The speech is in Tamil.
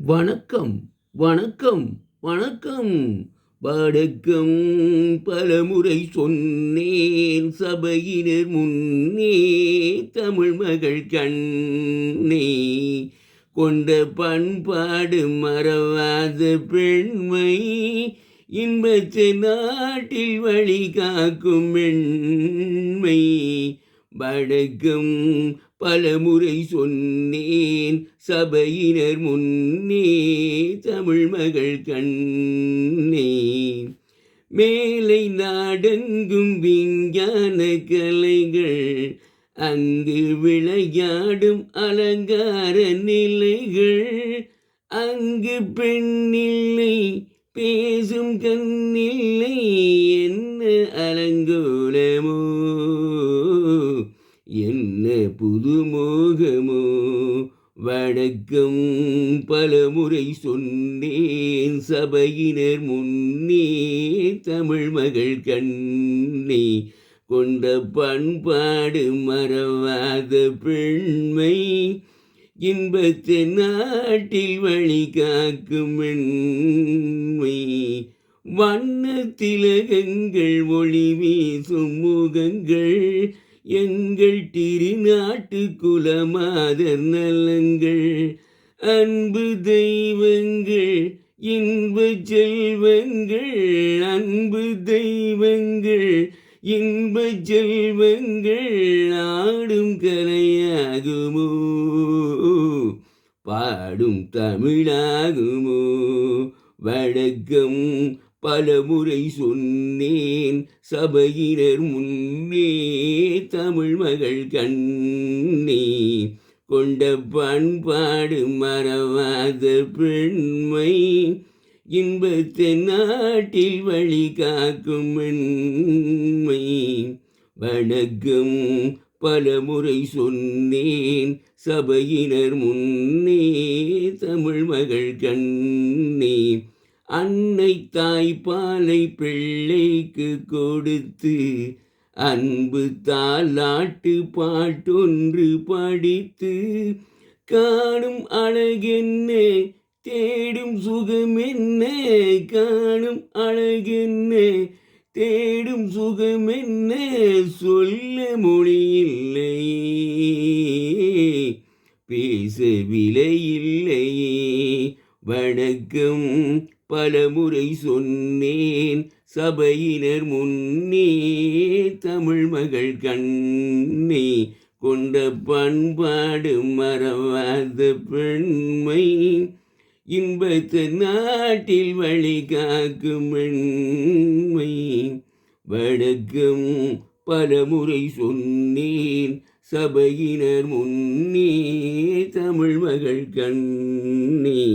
வணக்கம் வணக்கம் வணக்கம் வணக்கம். பலமுறை சொன்னேன் சபையினர் முன்னே, தமிழ் மகள் கண்ணே கொண்ட பண்பாடு மறவாத பெண்மை, இன்பத்தை நாட்டில் வழி காக்கும் பெண்மை. வணக்கம் பலமுறை சொன்னேன் சபையினர் முன்னே, தமிழ் மகள் கண்ணே. மேலை நாடெங்கும் விஞ்ஞான கலைகள், அங்கு விளையாடும் அலங்கார நிலைகள், அங்கு பெண்ணில்லை பேசும் கண்ணில்லை, என்ன அலங்கோலமோ என்ன புதுமோகமோ. வணக்கம் பலமுறை சொன்னேன் சபையினர் முன்னே, தமிழ் மகள் கண்ணே கொண்ட பண்பாடு மறவாத பெண்மை, இன்பத்தை நாட்டில் வழி காக்கும் பெண்மை. வண்ண திலகங்கள் ஒளி வீசும் முகங்கள், எங்கள் திருநாட்டு குலமாதர் நலங்கள். அன்பு தெய்வங்கள் இன்ப செல்வங்கள், அன்பு தெய்வங்கள் இன்ப செல்வங்கள், ஆடும் கலையாகுமோ பாடும் தமிழாகுமோ. வணக்கம் பலமுறை சொன்னேன் சபையினர் முன்னே, தமிழ் மகள் கண்ணே கொண்ட பண்பாடு மறவாத பெண்மை, இன்பத்தை நாட்டில் வழி காக்கும் பெண்மை. வணக்கம் பலமுறை சொன்னேன் சபையினர் முன்னே, தமிழ் மகள் கண்ணே. அன்னை தாய்ப்பாலை பிள்ளைக்கு கொடுத்து, அன்பு தாலாட்டு பாட்டொன்று படித்து, காணும் அழகென்ன தேடும் சுகமென்ன, காணும் அழகென்ன தேடும் சுகமென்ன, சொல்ல மொழியில்லையே பேச விலையில்லையே. வணக்கம் பலமுறை சொன்னேன் சபையினர் முன்னே, தமிழ் மகள் கண்ணே கொண்ட பண்பாடு மறவாத பெண்மை, இன்பத்தை நாட்டில் வழி காக்கும் பெண்மை. வணக்கம் பலமுறை சொன்னேன் சபையினர் முன்னே, தமிழ் மகள் கண்ணே.